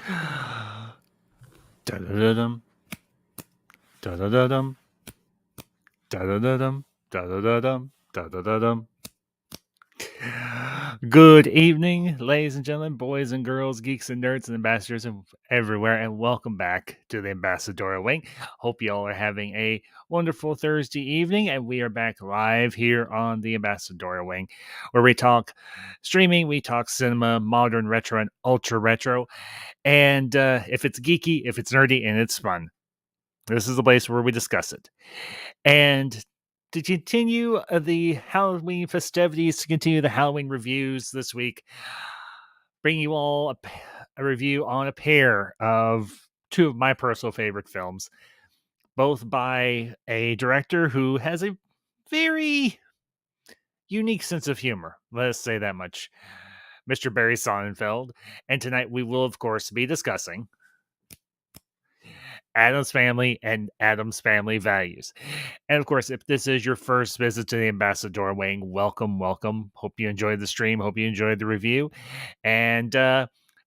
Da-da-da-dum, da-da-da-dum, da-da-da-dum, da-da-da-dum, da-da-da-dum. Good evening, ladies and gentlemen, boys and girls, geeks and nerds and ambassadors and everywhere, and welcome back to the Ambassadorial Wing. Hope you all are having a wonderful Thursday evening, and we are back live here on the Ambassadorial Wing, where we talk streaming, we talk cinema, modern, retro, and ultra retro, and if it's geeky, if it's nerdy, and it's fun, this is the place where we discuss it. And to continue the Halloween festivities, to continue the Halloween reviews this week, bring you all a review on a pair of two of my personal favorite films, both by a director who has a very unique sense of humor. Let's say that much. Mr. Barry Sonnenfeld. And tonight we will, of course, be discussing Addams Family and Addams Family Values. And of course, if this is your first visit to the Ambassador Wing, welcome, welcome. Hope you enjoyed the stream. Hope you enjoyed the review. And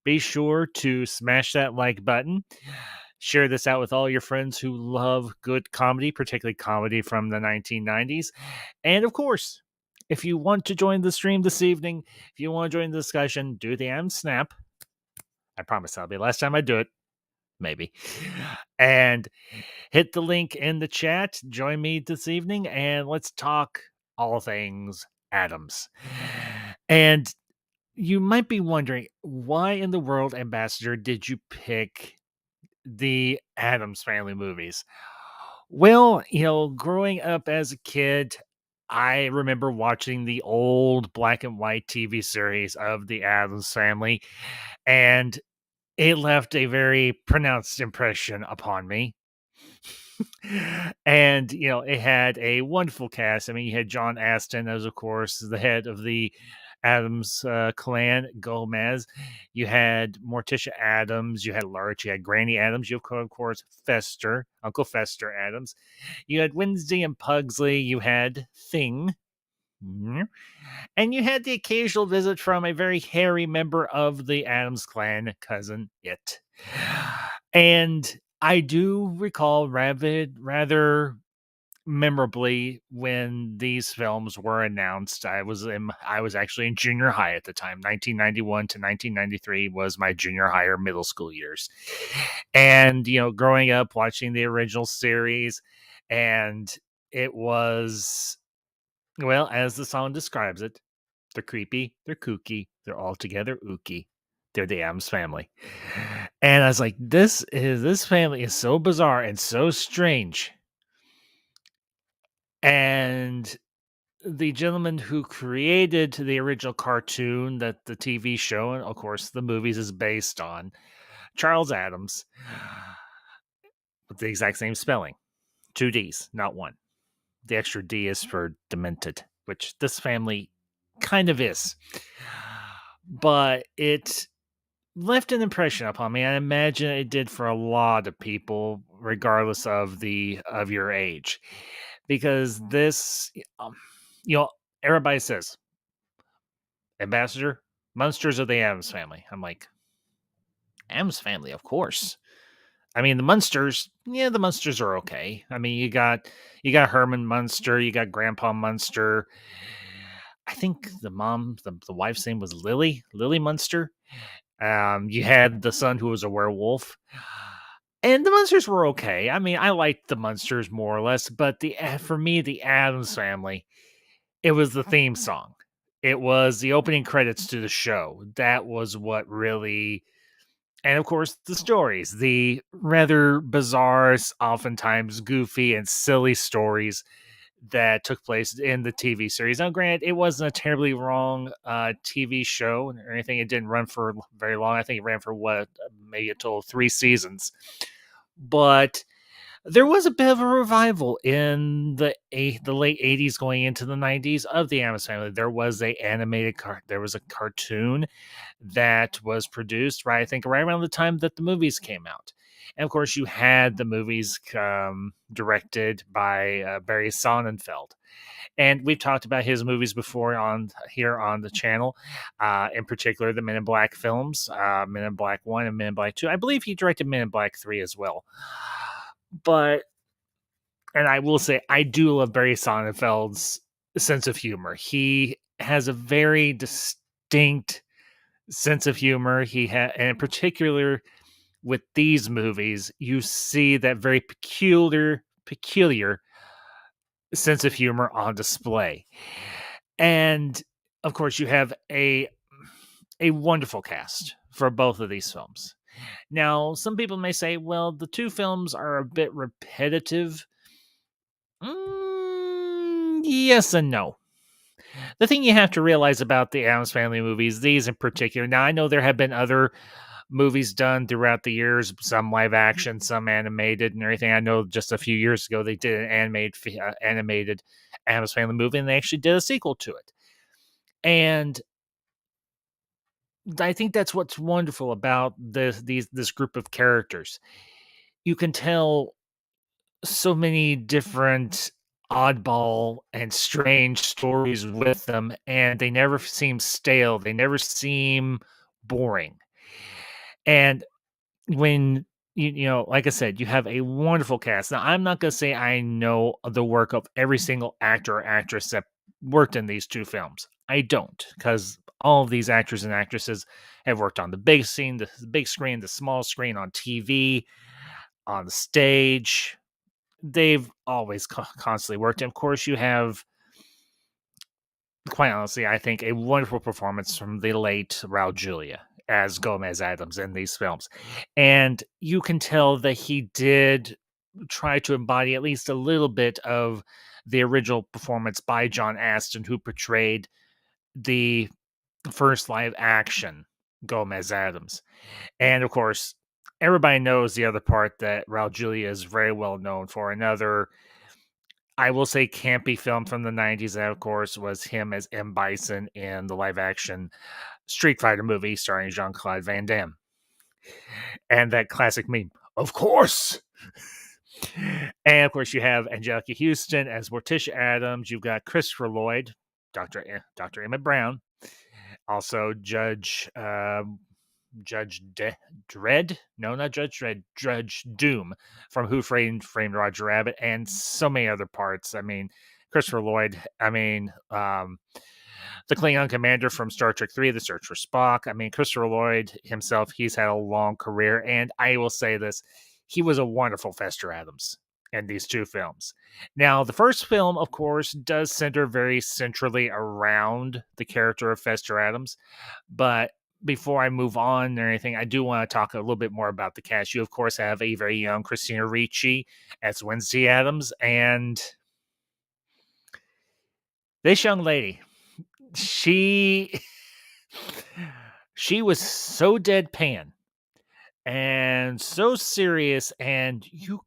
be sure to smash that like button. Share this out with all your friends who love good comedy, particularly comedy from the 1990s. And of course, if you want to join the stream this evening, if you want to join the discussion, do the Snap. I promise that'll be the last time I do it. Maybe. And hit the link in the chat. Join me this evening and let's talk all things Addams. And you might be wondering, why in the world, Ambassador, did you pick the Addams Family movies? Well, growing up as a kid, I remember watching the old black and white TV series of the Addams Family, and it left a very pronounced impression upon me. And it had a wonderful cast. I mean, you had John Aston as, of course, the head of the Adams clan, Gomez. You had Morticia Adams. You had Lurch. You had Granny Adams. You had, of course, Fester, Uncle Fester Adams. You had Wednesday and Pugsley. You had Thing. And you had the occasional visit from a very hairy member of the Adams clan, Cousin It. And I do recall rather memorably when these films were announced. I was actually in junior high at the time. 1991 to 1993 was my junior high or middle school years. And growing up watching the original series, and it was, well, as the song describes it, they're creepy, they're kooky, they're all together ooky. They're the Addams Family. And I was like, this family is so bizarre and so strange. And the gentleman who created the original cartoon that the TV show, and of course the movies, is based on, Charles Addams, with the exact same spelling. 2 D's, not one. The extra D is for demented, which this family kind of is. But it left an impression upon me. I imagine it did for a lot of people, regardless of your age, because this, everybody says, Ambassador, Monsters of the Addams Family. I'm like, Addams Family, of course. I mean, the Munsters, the Munsters are okay. I mean, you got Herman Munster, you got Grandpa Munster. I think the wife's name was Lily Munster. You had the son who was a werewolf. And the Munsters were okay. I mean, I liked the Munsters more or less, but for me, the Addams Family, it was the theme song. It was the opening credits to the show. That was what really, and of course, the stories, the rather bizarre, oftentimes goofy and silly stories that took place in the TV series. Now, granted, it wasn't a terribly long TV show or anything. It didn't run for very long. I think it ran for maybe a total of 3 seasons. But There was a bit of a revival in the late '80s going into the '90s of the Addams Family. There was a cartoon that was produced, right, I think right around the time that the movies came out. And of course, you had the movies directed by Barry Sonnenfeld. And we've talked about his movies before on here on the channel, in particular the Men in Black films, Men in Black 1 and Men in Black 2. I believe he directed Men in Black 3 as well. But, and I will say, I do love Barry Sonnenfeld's sense of humor. He has a very distinct sense of humor. And in particular with these movies, you see that very peculiar sense of humor on display. And of course, you have a wonderful cast for both of these films. Now, some people may say, well, the two films are a bit repetitive. Yes and no. The thing you have to realize about the Addams Family movies, these in particular, now I know there have been other movies done throughout the years, some live action, some animated and everything. I know just a few years ago they did an animated Addams Family movie, and they actually did a sequel to it. And I think that's what's wonderful about this group of characters. You can tell so many different oddball and strange stories with them, and they never seem stale. They never seem boring. And when like I said, you have a wonderful cast. Now, I'm not going to say I know the work of every single actor or actress that worked in these two films. I don't, because all of these actors and actresses have worked on the big scene, the big screen, the small screen, on TV, on the stage. They've always constantly worked. And of course, you have, quite honestly, I think a wonderful performance from the late Raul Julia as Gomez Addams in these films. And you can tell that he did try to embody at least a little bit of the original performance by John Astin, who portrayed the first live action Gomez Addams. And of course, everybody knows the other part that Raul Julia is very well known for. Another, I will say, campy film from the '90s, and of course, was him as M. Bison in the live action Street Fighter movie starring Jean Claude Van Damme. And that classic meme, of course. And of course, you have Angelica Houston as Morticia Addams. You've got Christopher Lloyd, Dr. Emmett Brown, also Judge Dredd. No, not Judge Dredd. Judge Doom from Who Framed Roger Rabbit, and so many other parts. I mean, Christopher Lloyd. I mean, the Klingon commander from Star Trek 3, The Search for Spock. I mean, Christopher Lloyd himself, he's had a long career, and I will say this, he was a wonderful Fester Addams in these two films. Now, the first film, of course, does center very centrally around the character of Fester Addams, but before I move on or anything, I do want to talk a little bit more about the cast. You, of course, have a very young Christina Ricci as Wednesday Addams, and this young lady, she was so deadpan and so serious, and you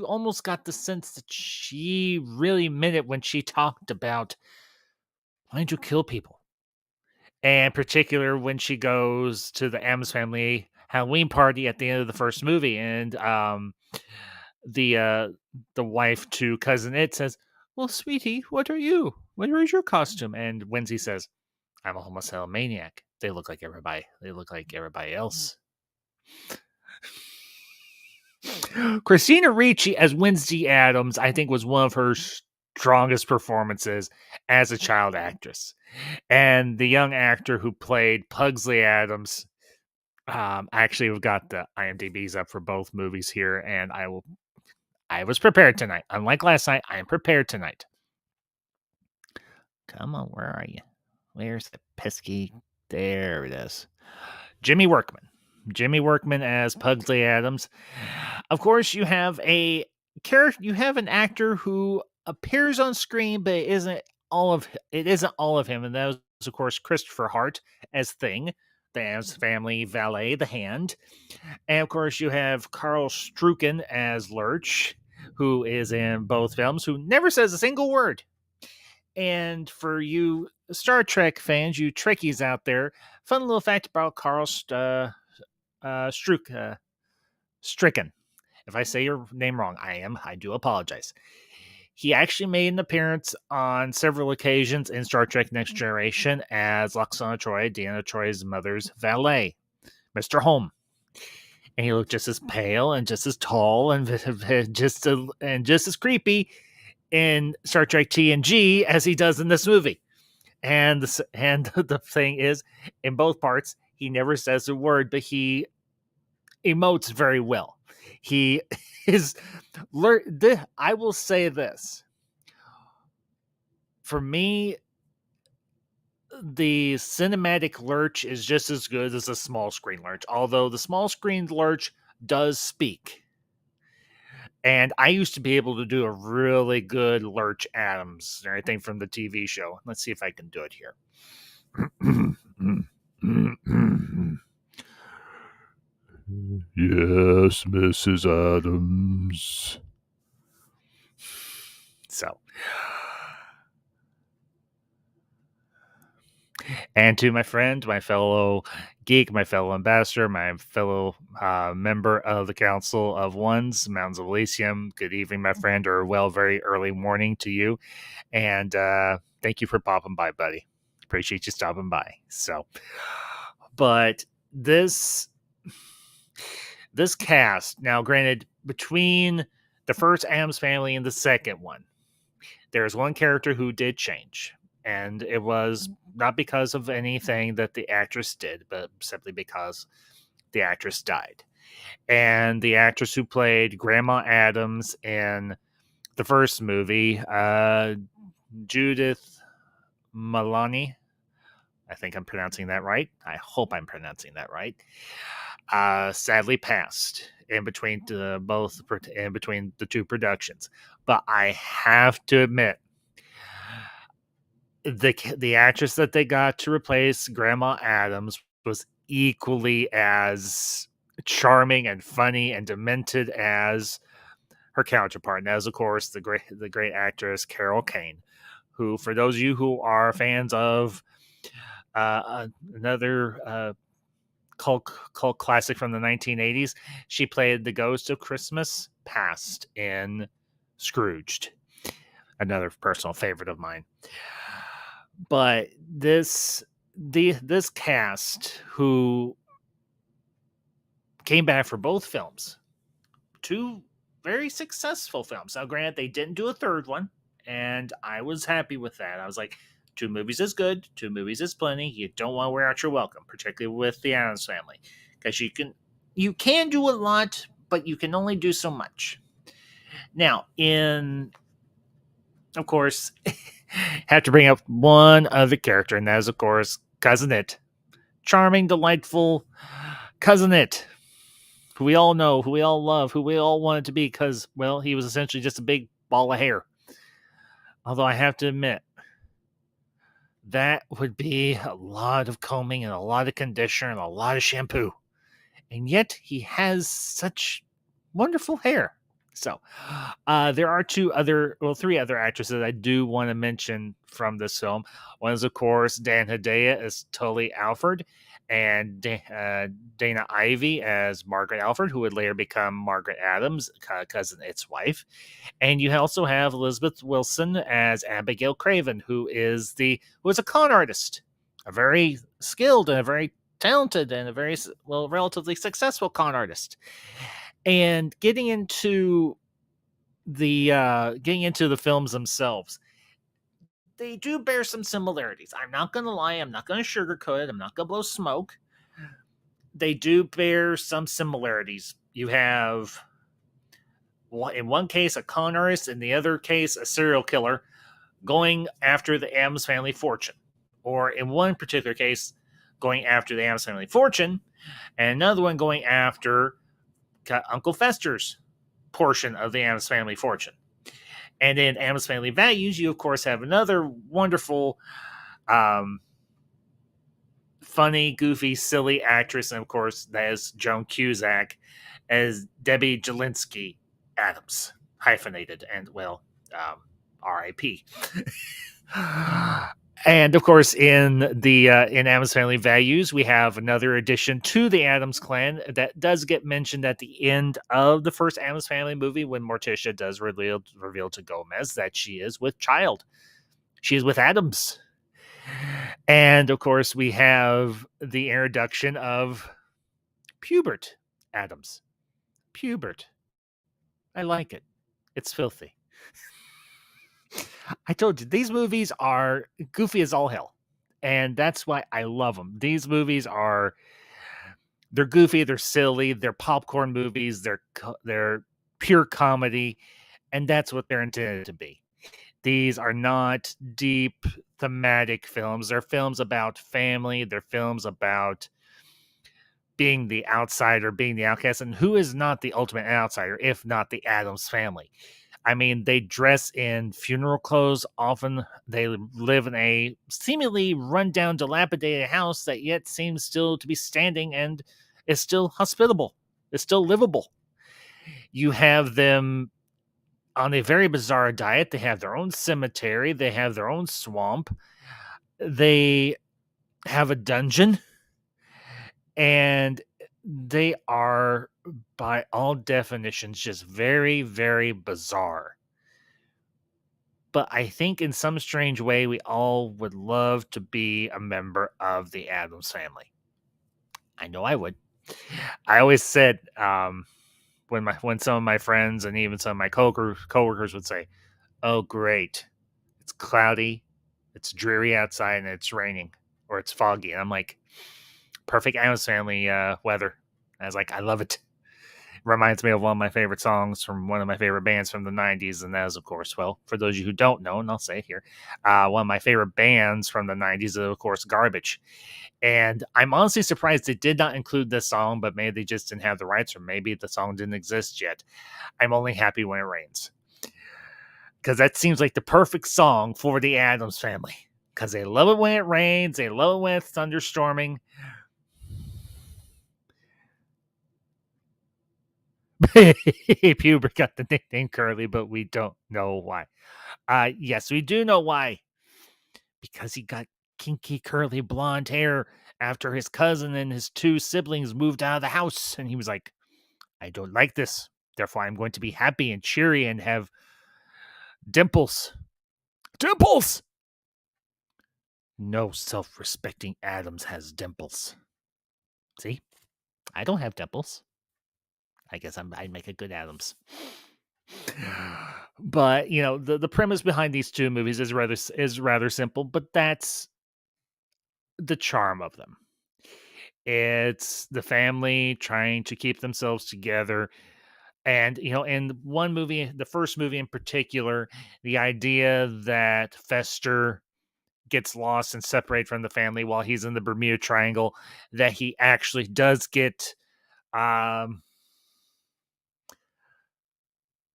almost got the sense that she really meant it when she talked about why don't you kill people, and particular when she goes to the Addams Family Halloween party at the end of the first movie, and the uh the wife to cousin It says, well, sweetie, what are you, where is your costume? And Wednesday says, I'm a homicidal maniac. They look like everybody. They look like everybody else. Christina Ricci as Wednesday Addams, I think, was one of her strongest performances as a child actress. And the young actor who played Pugsley Addams, actually, we've got the IMDb's up for both movies here, and I was prepared tonight. Unlike last night, I am prepared tonight. Come on, where are you? Where's the pesky? There it is. Jimmy Workman. Jimmy Workman as Pugsley Addams. Of course, you have a character. You have an actor who appears on screen, but it isn't all of him, and that was, of course, Christopher Hart as Thing, the Addams Family valet, the Hand. And of course, you have Carl Strucken as Lurch, who is in both films, who never says a single word. And for you Star Trek fans, you Trekkies out there, fun little fact about Carl Stricken. If I say your name wrong, I do apologize. He actually made an appearance on several occasions in Star Trek Next Generation as Lwaxana Troi, Deanna Troi's mother's valet, Mr. Home. And he looked just as pale and just as tall and just as creepy in Star Trek TNG as he does in this movie. And the thing is, in both parts, he never says a word, but he emotes very well. He is. I will say this. For me, the cinematic Lurch is just as good as the small screen Lurch, although the small screen Lurch does speak. And I used to be able to do a really good Lurch Addams, or anything from the TV show. Let's see if I can do it here. Yes, Mrs. Addams. So, and to my friend, my fellow geek, my fellow ambassador, my fellow member of the Council of Ones, Mountains of Elysium, good evening, my friend, or very early morning to you. And thank you for popping by, buddy. Appreciate you stopping by. So, but this cast, now granted, between the first Addams Family and the second one, there's one character who did change. And it was not because of anything that the actress did, but simply because the actress died. And the actress who played Grandma Addams in the first movie, Judith Maloney, I think I'm pronouncing that right. I hope I'm pronouncing that right. Sadly passed in between the two productions. But I have to admit, the actress that they got to replace Grandma Addams was equally as charming and funny and demented as her counterpart. And that is, of course, the great actress Carol Kane, who, for those of you who are fans of another cult classic from the 1980s, she played the ghost of Christmas Past in Scrooged, another personal favorite of mine. But this cast, who came back for both films, two very successful films. Now, granted, they didn't do a third one, and I was happy with that. I was like, 2 movies is good, 2 movies is plenty. You don't want to wear out your welcome, particularly with the Addams Family, because you can do a lot, but you can only do so much. Now, of course, have to bring up one other character, and that is, of course, Cousin It. Charming, delightful Cousin It, who we all know, who we all love, who we all wanted to be, because, well, he was essentially just a big ball of hair. Although I have to admit, that would be a lot of combing and a lot of conditioner and a lot of shampoo. And yet he has such wonderful hair. So, there are three other actresses I do want to mention from this film. One is, of course, Dan Hedaya as Tully Alfred, and Dana Ivey as Margaret Alfred, who would later become Margaret Addams, Cousin It's wife. And you also have Elizabeth Wilson as Abigail Craven, who is a con artist, a very skilled and a very talented and a very relatively successful con artist. And getting into the films themselves, they do bear some similarities. I'm not going to lie. I'm not going to sugarcoat it. I'm not going to blow smoke. They do bear some similarities. You have, in one case, a con artist, in the other case, a serial killer going after the Addams family fortune. Or in one particular case, going after the Addams family fortune, and another one going after Uncle Fester's portion of the Addams family fortune. And in Addams Family Values, you, of course, have another wonderful funny, goofy, silly actress, and of course, that is Joan Cusack as Debbie Jelinski Adams, hyphenated, and well, R.I.P. And of course, in Addams Family Values, we have another addition to the Addams clan that does get mentioned at the end of the first Addams Family movie when Morticia does reveal to Gomez that she is with child. She is with Addams. And of course, we have the introduction of Pubert Addams. Pubert. I like it. It's filthy. I told you, these movies are goofy as all hell. And that's why I love them. These movies they're goofy, they're silly, they're popcorn movies, they're pure comedy, and that's what they're intended to be. These are not deep thematic films. They're films about family, they're films about being the outsider, being the outcast, and who is not the ultimate outsider if not the Addams family? I mean, they dress in funeral clothes. Often they live in a seemingly rundown, dilapidated house that yet seems still to be standing and is still hospitable. It's still livable. You have them on a very bizarre diet. They have their own cemetery. They have their own swamp. They have a dungeon. And they are, by all definitions, just very, very bizarre. But I think in some strange way, we all would love to be a member of the Addams family. I know I would. I always said when some of my friends and even some of my coworkers would say, "Oh, great, it's cloudy, it's dreary outside, and it's raining or it's foggy," and I'm like, "Perfect Addams family weather." I was like, "I love it." Reminds me of one of my favorite songs from one of my favorite bands from the 90s. And that is, of course, well, for those of you who don't know, and I'll say it here, one of my favorite bands from the 90s is, of course, Garbage. And I'm honestly surprised they did not include this song, but maybe they just didn't have the rights, or maybe the song didn't exist yet. I'm only happy when it rains. Because that seems like the perfect song for the Addams family. Because they love it when it rains, they love it when it's thunderstorming. Puber got the nickname Curly, but we don't know why. Yes, we do know why. Because he got kinky, curly, blonde hair after his cousin and his two siblings moved out of the house. And he was like, I don't like this. Therefore, I'm going to be happy and cheery and have dimples. Dimples! No self respecting Addams has dimples. See? I don't have dimples. I guess I'd make a good Addams. But the premise behind these two movies is rather simple, but that's the charm of them. It's the family trying to keep themselves together. And in one movie, the first movie in particular, the idea that Fester gets lost and separated from the family while he's in the Bermuda Triangle, that he actually does get um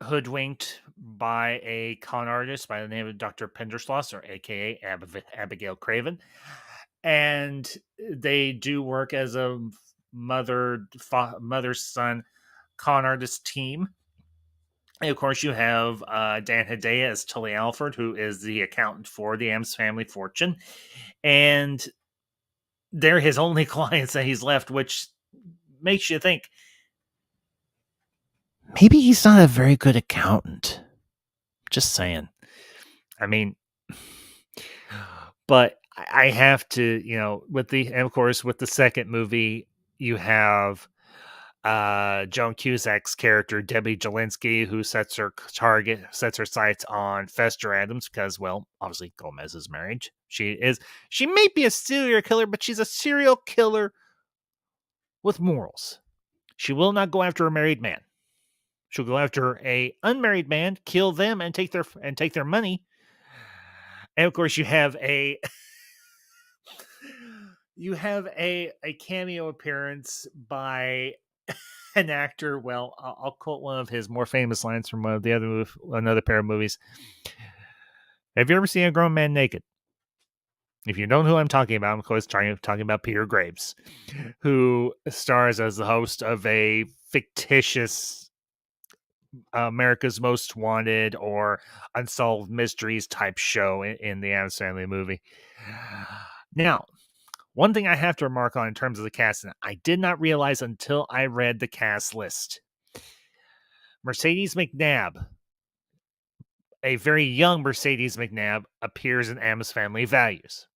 hoodwinked by a con artist by the name of Dr. Penderschloss, or AKA Abigail Craven. And they do work as a mother son con artist team. And of course, you have Dan Hedaya as Tully Alford, who is the accountant for the Addams family fortune. And they're his only clients that he's left, which makes you think maybe he's not a very good accountant. Just saying. I mean, but I have to, and of course, with the second movie, you have Joan Cusack's character, Debbie Jelinski, who sets her sights on Fester Addams because, well, obviously Gomez's marriage. She may be a serial killer, but she's a serial killer with morals. She will not go after a married man. She'll go after a unmarried man, kill them, and take their money. And of course, you have a cameo appearance by an actor. Well, I'll quote one of his more famous lines from another pair of movies. Have you ever seen a grown man naked? If you don't know who I'm talking about, I'm of course talking about Peter Graves, who stars as the host of a fictitious America's Most Wanted or Unsolved Mysteries type show in the Addams Family movie. Now, one thing I have to remark on in terms of the cast, and I did not realize until I read the cast list. Mercedes McNabb, a very young Mercedes McNabb, appears in Addams Family Values.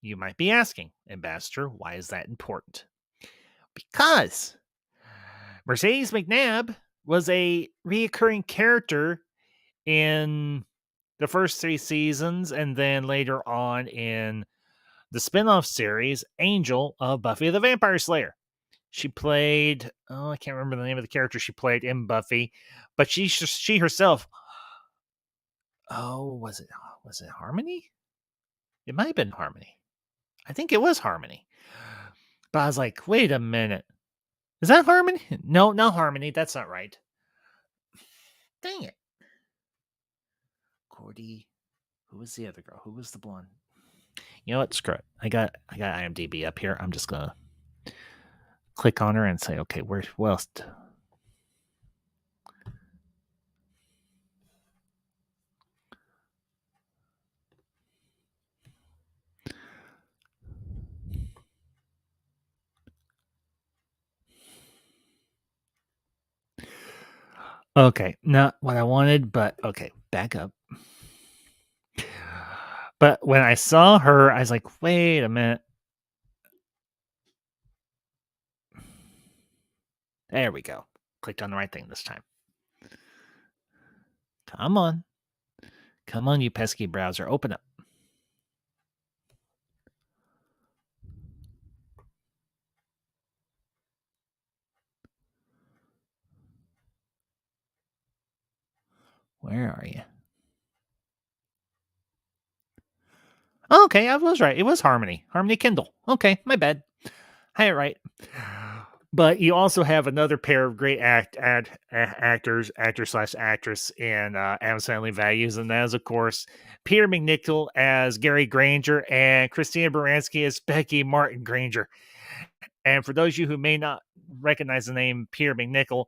You might be asking, Ambassador, why is that important? Because Mercedes McNabb was a reoccurring character in the first 3 seasons and then later on in the spin-off series Angel of Buffy the Vampire Slayer. She played, I can't remember the name of the character she played in Buffy, but she herself, was it Harmony? It might have been Harmony. I think it was Harmony. But I was like, wait a minute. Is that Harmony? No, not Harmony. That's not right. Dang it. Cordy. Who was the other girl? Who was the blonde? You know what? Screw it. I got IMDb up here. I'm just gonna click on her and say, okay, where else? Okay, not what I wanted, but okay, back up. But when I saw her, I was like, wait a minute. There we go. Clicked on the right thing this time. Come on. Come on, you pesky browser. Open up. Where are you? Oh, okay, I was right. It was Harmony. Harmony Kindle. Okay, my bad. I had it right. But you also have another pair of great actor/actress in Addams Family Values, and that is, of course, Peter McNichol as Gary Granger and Christina Baranski as Becky Martin Granger. And for those of you who may not recognize the name Peter McNichol,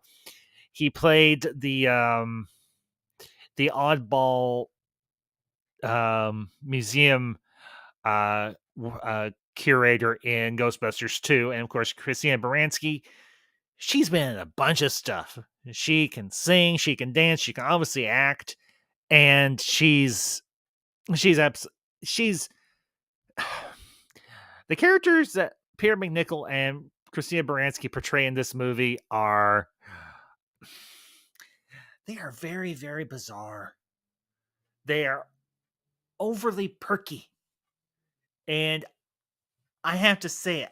he played the oddball museum curator in Ghostbusters 2. And of course, Christina Baranski, she's been in a bunch of stuff. She can sing, she can dance, she can obviously act, and she's the characters that Peter McNichol and Christina Baranski portray in this movie are very, very bizarre. They are overly perky. And I have to say it,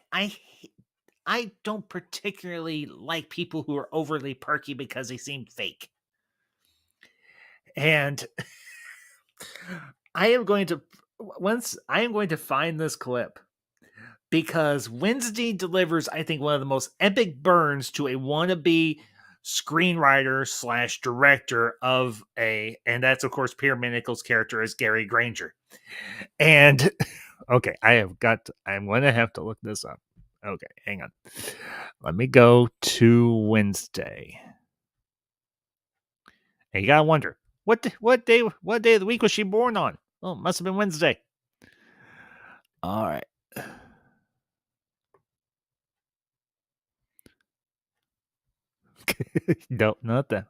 I don't particularly like people who are overly perky because they seem fake. And I am going to find this clip because Wednesday delivers, I think, one of the most epic burns to a wannabe screenwriter/director and that's of course Peter McNichol's character as Gary Granger. And okay, I'm going to have to look this up. Okay, hang on. Let me go to Wednesday. And you gotta wonder what day of the week was she born on? Oh, must have been Wednesday. All right. No, not that.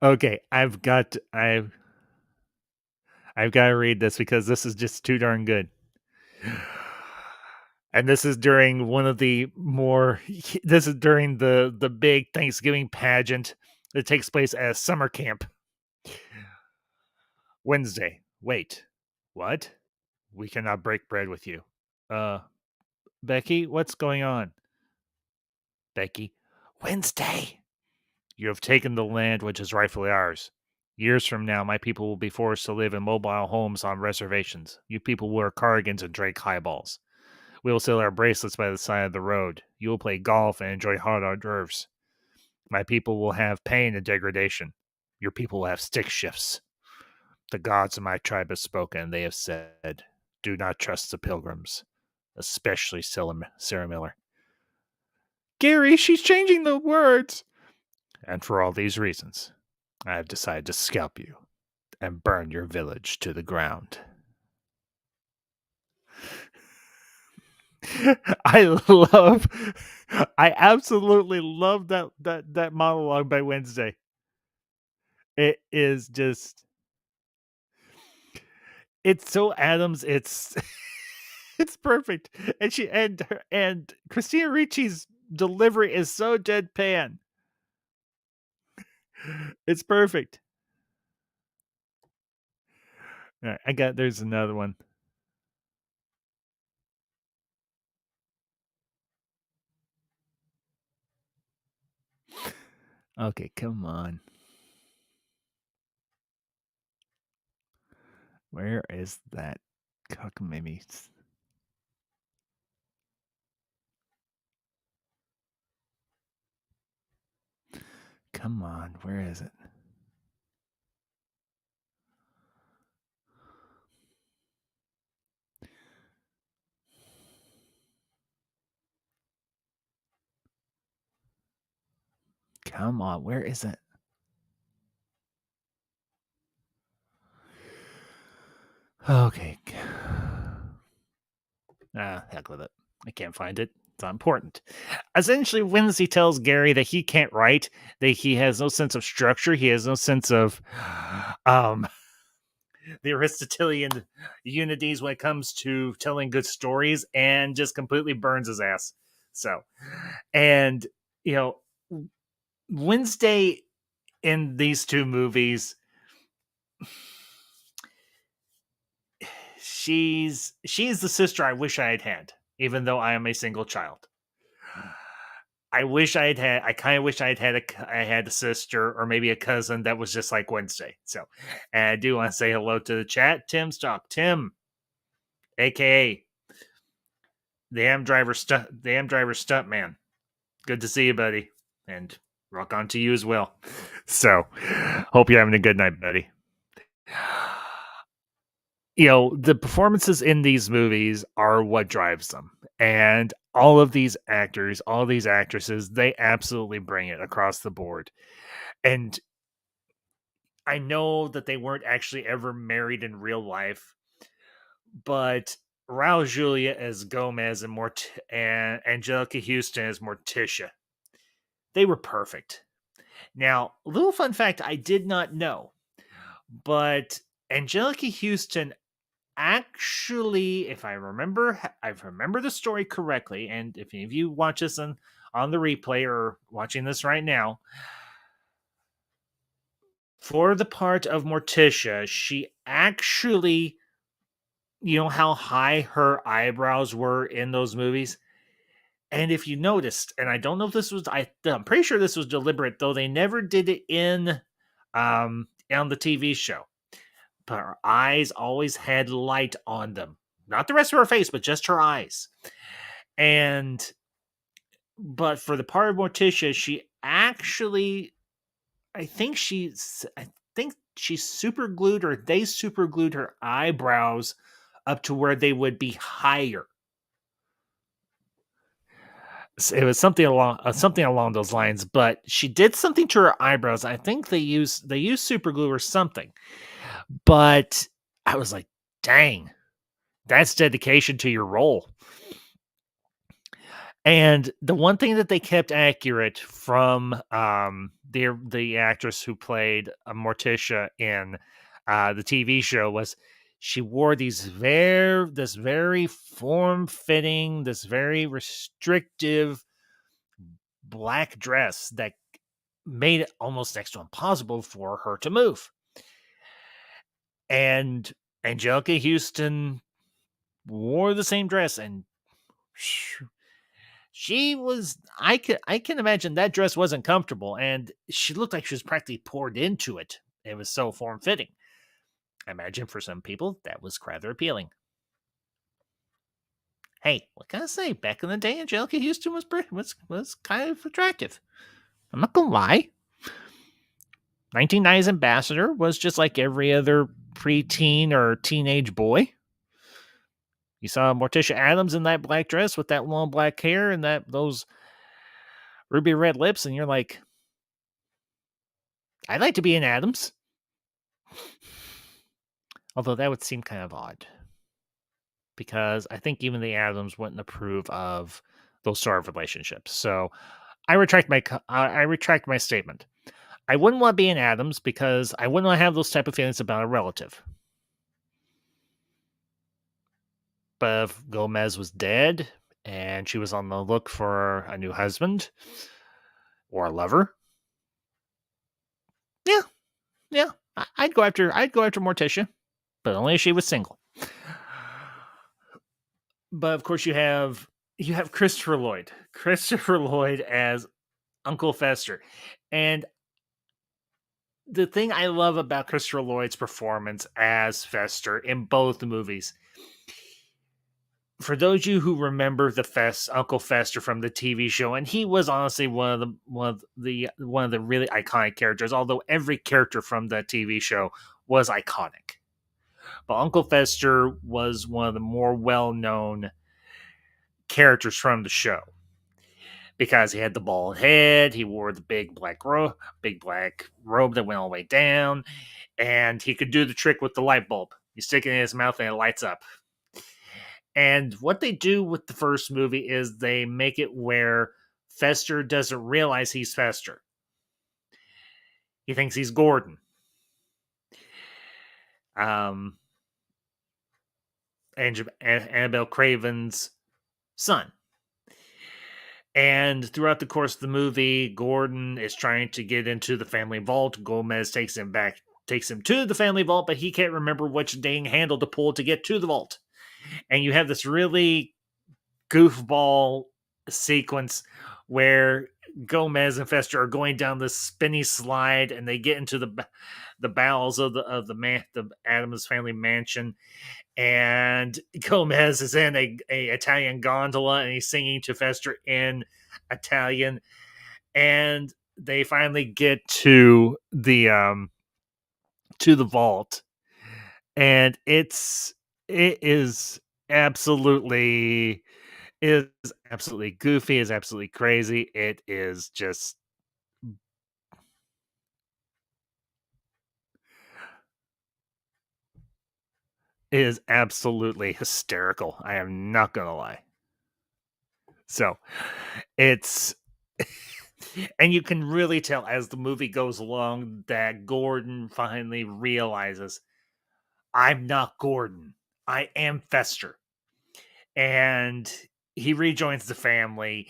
Okay, I've got to read this because this is just too darn good. And this is during the big Thanksgiving pageant that takes place at summer camp. Wednesday. Wait. What? We cannot break bread with you. Becky, what's going on? Becky. Wednesday. You have taken the land which is rightfully ours. Years from now, my people will be forced to live in mobile homes on reservations. You people will wear cardigans and drink highballs. We will sell our bracelets by the side of the road. You will play golf and enjoy hot hors d'oeuvres. My people will have pain and degradation. Your people will have stick shifts. The gods of my tribe have spoken. They have said, do not trust the pilgrims, especially Sarah Miller. Gary, she's changing the words. And for all these reasons, I have decided to scalp you and burn your village to the ground. I love, I absolutely love that monologue by Wednesday. It is just, it's so Addams. It's it's perfect, and and Christina Ricci's delivery is so deadpan. It's perfect. All right, there's another one. Okay, come on. Where is that cockamamie? Come on, where is it? Come on, where is it? Okay. Heck with it. I can't find it. It's not important. Essentially, Wednesday tells Gary that he can't write, that he has no sense of structure, he has no sense of um the Aristotelian unities when it comes to telling good stories, and just completely burns his ass. So, and you know, Wednesday in these two movies, she's the sister I wish I had had, even though I am a single child. I kind of wish I had a sister or maybe a cousin that was just like Wednesday. So, and I do want to say hello to the chat. Tim Stock, Tim, aka the Am Driver Stunt Man. Good to see you, buddy, and rock on to you as well. So, hope you're having a good night, buddy. The performances in these movies are what drives them. And all of these actors, all these actresses, they absolutely bring it across the board. And I know that they weren't actually ever married in real life, but Raul Julia as Gomez and Angelica Houston as Morticia, they were perfect. Now, a little fun fact I did not know, but Angelica Houston actually, if I remember the story correctly, and if any of you watch this on the replay or watching this right now, for the part of Morticia, she actually, you know how high her eyebrows were in those movies? And if you noticed, and I don't know if I'm pretty sure this was deliberate, though they never did it on the TV show. But her eyes always had light on them. Not the rest of her face, but just her eyes. But for the part of Morticia, she actually, I think she super glued, or they super glued her eyebrows up to where they would be higher. It was something along those lines, but she did something to her eyebrows. I think they used super glue or something. But I was like, dang, that's dedication to your role. And the one thing that they kept accurate from the actress who played Morticia in the TV show was she wore this very form fitting, this very restrictive black dress that made it almost next to impossible for her to move. And Angelica Houston wore the same dress, and she was I can imagine that dress wasn't comfortable, and she looked like she was practically poured into it. It was so form fitting. I imagine for some people that was rather appealing. Hey, what can I say? Back in the day, Angelica Houston was kind of attractive. I'm not gonna lie. 1990s Ambassador was just like every other preteen or teenage boy. You saw Morticia Addams in that black dress with that long black hair and those ruby red lips, and you're like, I'd like to be an Addams. Although that would seem kind of odd, because I think even the Addams wouldn't approve of those sort of relationships. So I retract my statement. I wouldn't want to be an Addams because I wouldn't want to have those type of feelings about a relative. But if Gomez was dead and she was on the look for a new husband or a lover, yeah, yeah, I'd go after Morticia, but only if she was single. But of course, you have Christopher Lloyd as Uncle Fester, and the thing I love about Christopher Lloyd's performance as Fester in both the movies, for those of you who remember Uncle Fester from the TV show, and he was honestly one of the really iconic characters. Although every character from that TV show was iconic, but Uncle Fester was one of the more well known characters from the show because he had the bald head, he wore the big black robe that went all the way down, and he could do the trick with the light bulb. You stick it in his mouth and it lights up. And what they do with the first movie is they make it where Fester doesn't realize he's Fester. He thinks he's Gordon. Annabelle Craven's son. And throughout the course of the movie, Gordon is trying to get into the family vault. Gomez takes him to the family vault, but he can't remember which dang handle to pull to get to the vault. And you have this really goofball sequence where Gomez and Fester are going down this spinny slide, and they get into the bowels of the Addams family mansion, and Gomez is in a Italian gondola, and he's singing to Fester in Italian, and they finally get to the vault, and it is absolutely goofy, is absolutely crazy. It is just absolutely hysterical. I am not gonna lie. So it's and you can really tell as the movie goes along that Gordon finally realizes, I'm not Gordon, I am Fester. And he rejoins the family,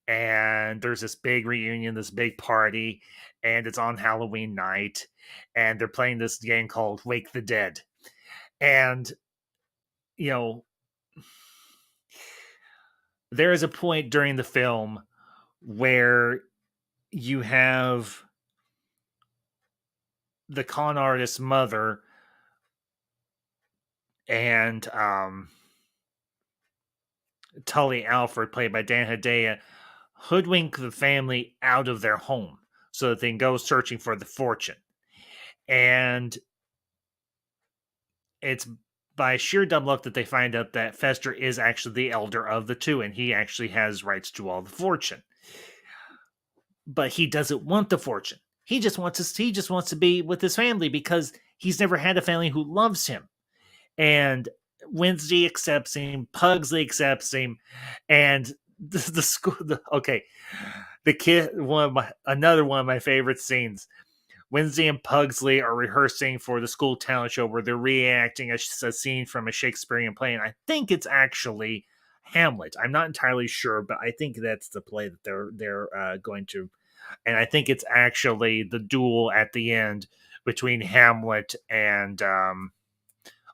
and there's this big reunion, this big party, and it's on Halloween night, and they're playing this game called Wake the Dead. And you know, there is a point during the film where you have the con artist's mother and Tully Alfred, played by Dan Hedaya, hoodwink the family out of their home so that they can go searching for the fortune. And it's by sheer dumb luck that they find out that Fester is actually the elder of the two, and he actually has rights to all the fortune. But he doesn't want the fortune. He just wants to be with his family because he's never had a family who loves him. And Wednesday accepts him, Pugsley accepts him, and the school. The kid. Another one of my favorite scenes. Wednesday and Pugsley are rehearsing for the school talent show where they're reenacting a scene from a Shakespearean play, and I think it's actually Hamlet. I'm not entirely sure, but I think that's the play that they're going to, and I think it's actually the duel at the end between Hamlet and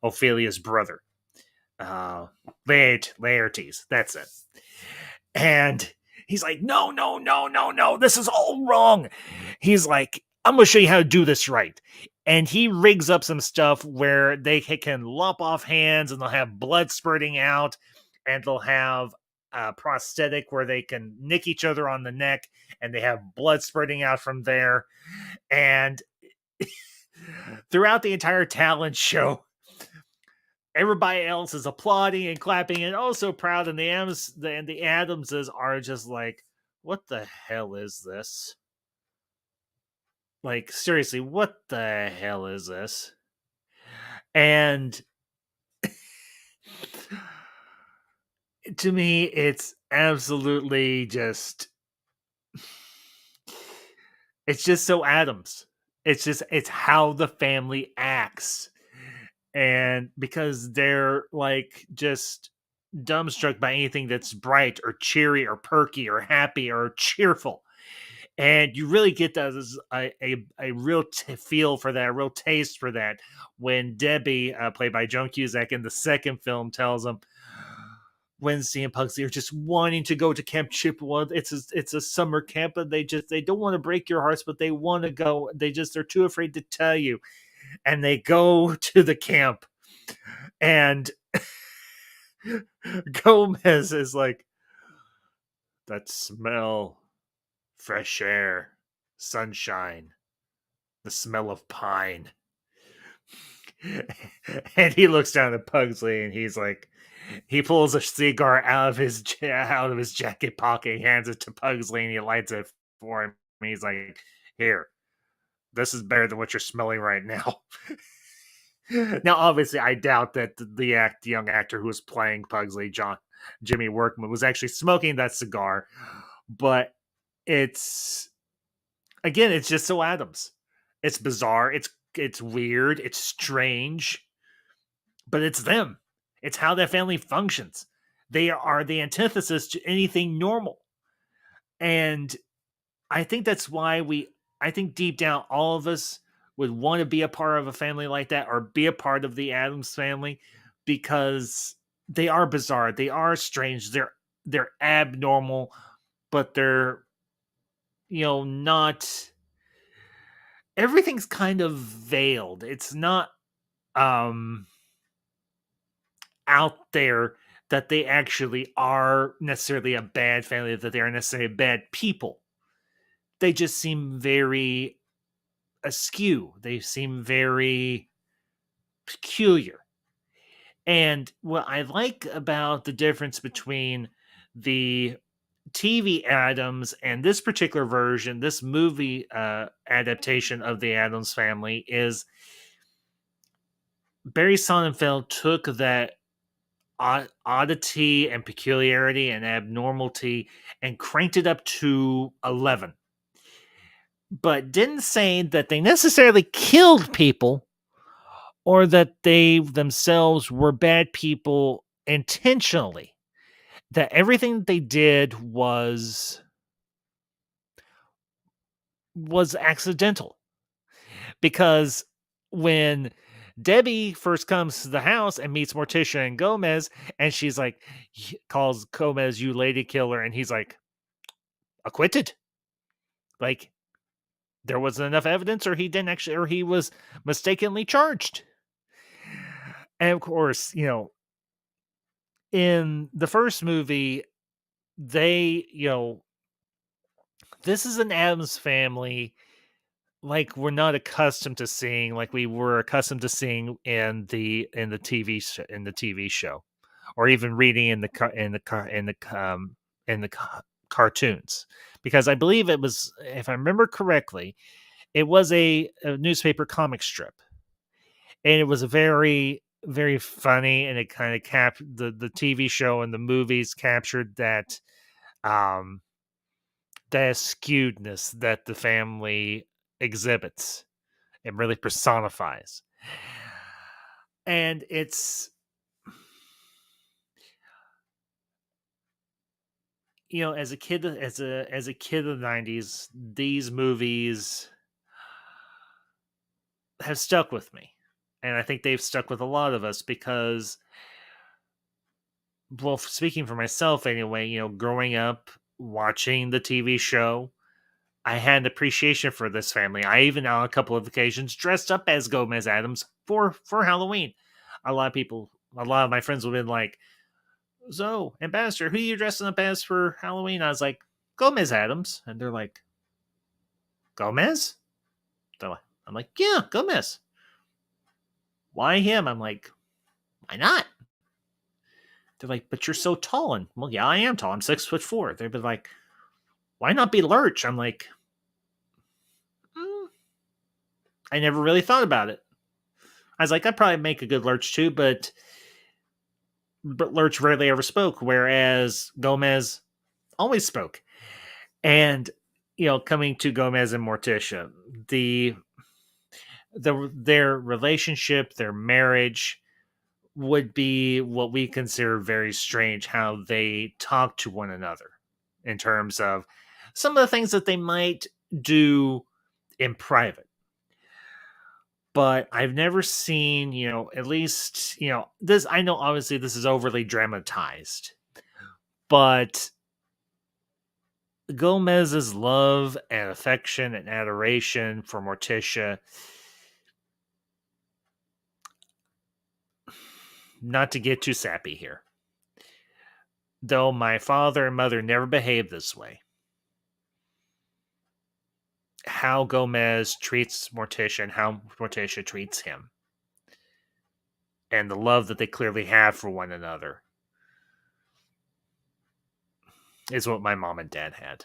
Ophelia's brother, Laertes. That's it. And he's like, no, no, no, no, no, this is all wrong. He's like, I'm going to show you how to do this right. And he rigs up some stuff where they can lop off hands and they'll have blood spurting out, and they'll have a prosthetic where they can nick each other on the neck and they have blood spurting out from there. And throughout the entire talent show, everybody else is applauding and clapping and oh so proud, and the Adamses are just like, what the hell is this? Like, seriously, what the hell is this? And to me, it's absolutely just, it's just so Adams. It's how the family acts. And because they're like just dumbstruck by anything that's bright or cheery or perky or happy or cheerful. And you really get that as a real feel for that, a real taste for that when Debbie, played by Joan Cusack in the second film, tells them Wednesday and Pugsley are just wanting to go to Camp Chippewa. It's a summer camp, and they don't want to break your hearts, but they want to go. They're too afraid to tell you, and they go to the camp, and Gomez is like, that smell, fresh air, sunshine, the smell of pine. And he looks down at Pugsley and he's like, he pulls a cigar out of his jacket pocket, he hands it to Pugsley, and he lights it for him. And he's like, here, this is better than what you're smelling right now. Now, obviously, I doubt that the young actor who was playing Pugsley, Jimmy Workman, was actually smoking that cigar, but it's, again, it's just so Adams. It's bizarre. It's weird. It's strange, but it's them. It's how that family functions. They are the antithesis to anything normal, and I think that's why I think deep down, all of us would want to be a part of a family like that or be a part of the Addams family because they are bizarre. They are strange. They're abnormal, but they're, not, everything's kind of veiled. It's not um out there that they actually are necessarily a bad family, that they are necessarily bad people. They just seem very askew. They seem very peculiar. And what I like about the difference between the TV Adams and this particular version, this movie adaptation of the Adams family, is Barry Sonnenfeld took that oddity and peculiarity and abnormality and cranked it up to 11, but didn't say that they necessarily killed people or that they themselves were bad people intentionally. That everything that they did was accidental, because when Debbie first comes to the house and meets Morticia and Gomez, and she's like, calls Gomez, "You lady killer," and he's like, acquitted. Like, there wasn't enough evidence, or he didn't actually, or he was mistakenly charged. And of course, in the first movie, they, this is an Addams family like we're not accustomed to seeing, like we were accustomed to seeing in the TV show, or even reading in the cartoons, because I believe it was, if I remember correctly, it was a newspaper comic strip, and it was a very very funny, and it kind of the TV show and the movies captured um that skewedness that the family exhibits and really personifies. And it's, as a kid, as a kid of the 90s, these movies have stuck with me. And I think they've stuck with a lot of us because, well, speaking for myself anyway, growing up watching the TV show, I had an appreciation for this family. I even, on a couple of occasions, dressed up as Gomez Addams for Halloween. A lot of my friends would have been like, "So, Ambassador, who are you dressing up as for Halloween?" I was like, "Gomez Addams," and they're like, "Gomez?" They're like, I'm like, yeah, Gomez. Why him? I'm like, why not? They're like, but you're so tall. And well, yeah, I am tall. I'm 6'4". They've been like, why not be Lurch? I'm like, mm, I never really thought about it. I was like, I'd probably make a good Lurch too, but Lurch rarely ever spoke, whereas Gomez always spoke. And coming to Gomez and Morticia, their relationship, their marriage would be what we consider very strange. How they talk to one another in terms of some of the things that they might do in private. But I've never seen, at least, this. I know obviously this is overly dramatized, but Gomez's love and affection and adoration for Morticia, not to get too sappy here, though my father and mother never behaved this way, how Gomez treats Morticia and how Morticia treats him, and the love that they clearly have for one another, is what my mom and dad had.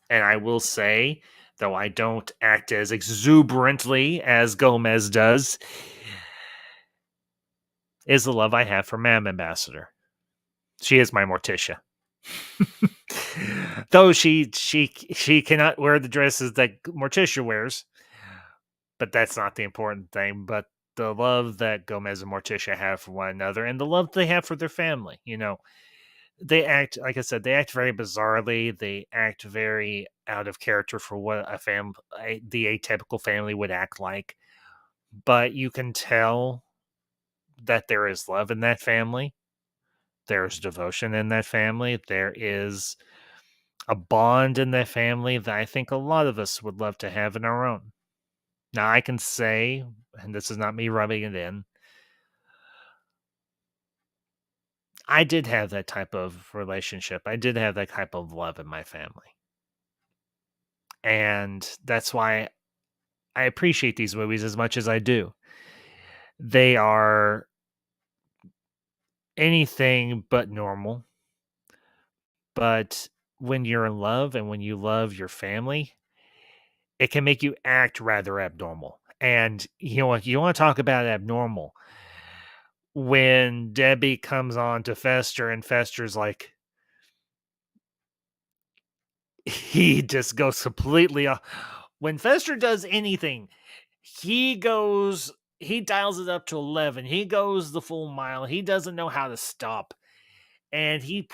And I will say, though I don't act as exuberantly as Gomez does, is the love I have for Mam Ambassador. She is my Morticia. Though she cannot wear the dresses that Morticia wears, but that's not the important thing. But the love that Gomez and Morticia have for one another, and the love they have for their family. They act, like I said, they act very bizarrely. They act very out of character for what the atypical family would act like. But you can tell that there is love in that family. There's devotion in that family. There is a bond in that family that I think a lot of us would love to have in our own. Now, I can say, and this is not me rubbing it in, I did have that type of relationship. I did have that type of love in my family. And that's why I appreciate these movies as much as I do. They are anything but normal. But when you're in love and when you love your family, it can make you act rather abnormal. And you want to talk about abnormal. When Debbie comes on to Fester and Fester's like, he just goes completely off. When Fester does anything, he dials it up to 11. He goes the full mile. He doesn't know how to stop. And he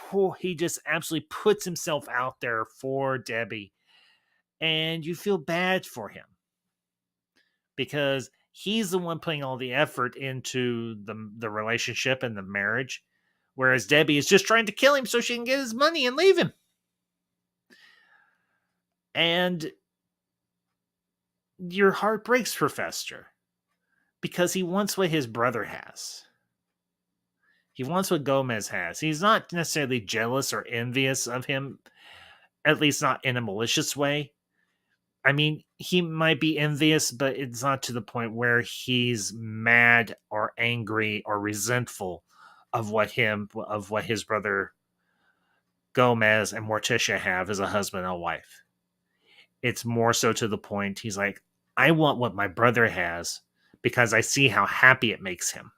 just absolutely puts himself out there for Debbie. And you feel bad for him because he's the one putting all the effort into the relationship and the marriage, whereas Debbie is just trying to kill him so she can get his money and leave him. And your heart breaks for Fester because he wants what his brother has. He wants what Gomez has. He's not necessarily jealous or envious of him, at least not in a malicious way. I mean, he might be envious, but it's not to the point where he's mad or angry or resentful of what his brother Gomez and Morticia have as a husband and wife. It's more so to the point he's like, I want what my brother has because I see how happy it makes him.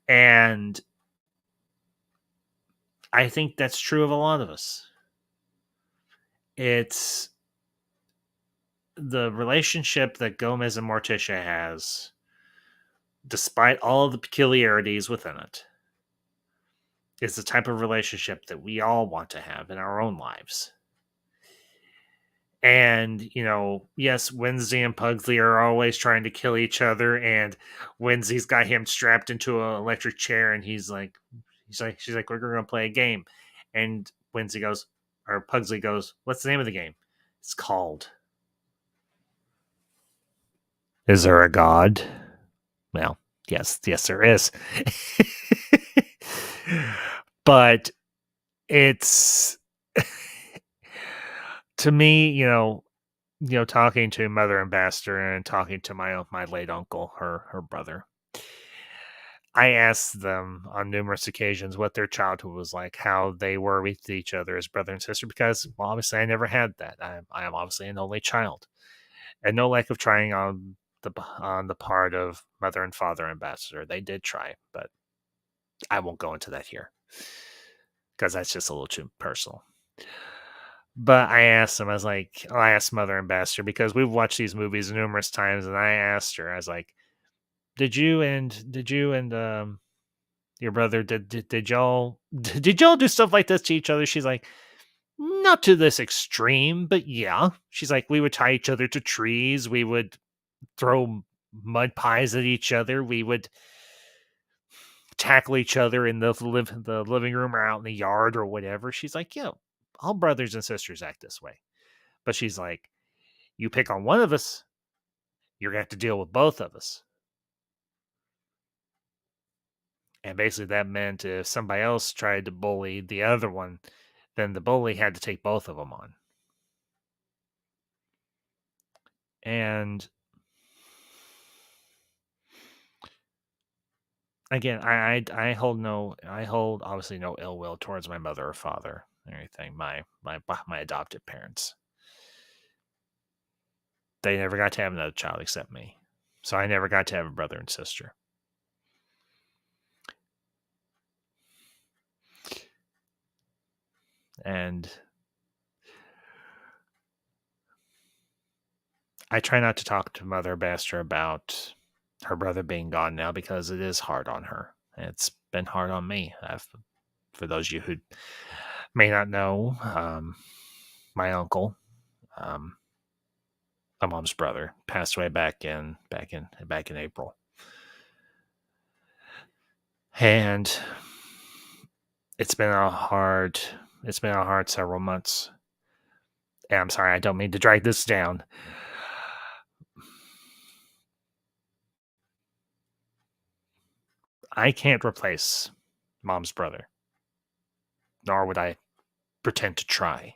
And I think that's true of a lot of us. It's the relationship that Gomez and Morticia has, despite all of the peculiarities within it, is the type of relationship that we all want to have in our own lives. And, yes, Wednesday and Pugsley are always trying to kill each other, and Wednesday's got him strapped into an electric chair, and she's like, we're gonna play a game. And Pugsley goes, what's the name of the game? It's called Is There a God? Well, yes, there is. But it's to me, talking to Mother Ambassador and talking to my late uncle, her brother. I asked them on numerous occasions what their childhood was like, how they were with each other as brother and sister, because well, obviously I never had that. I am obviously an only child, and no lack of trying on the part of Mother and Father Ambassador. They did try, but I won't go into that here because that's just a little too personal. But I asked them, I asked Mother Ambassador because we've watched these movies numerous times, and I asked her, I was like, did you and your brother did y'all did y'all do stuff like this to each other? She's like, not to this extreme, but yeah. She's like, we would tie each other to trees, we would throw mud pies at each other, we would tackle each other in the living room or out in the yard or whatever. She's like, yeah, all brothers and sisters act this way. But she's like, you pick on one of us, you're gonna have to deal with both of us. And basically that meant if somebody else tried to bully the other one, then the bully had to take both of them on. And again, I hold obviously no ill will towards my mother or father or anything. My adopted parents. They never got to have another child except me. So I never got to have a brother and sister. And I try not to talk to Mother Baxter about her brother being gone now because it is hard on her. It's been hard on me. For those of you who may not know, my uncle, um, my mom's brother, passed away back in April, and it's been a hard several months. And I'm sorry, I don't mean to drag this down. I can't replace mom's brother, nor would I pretend to try.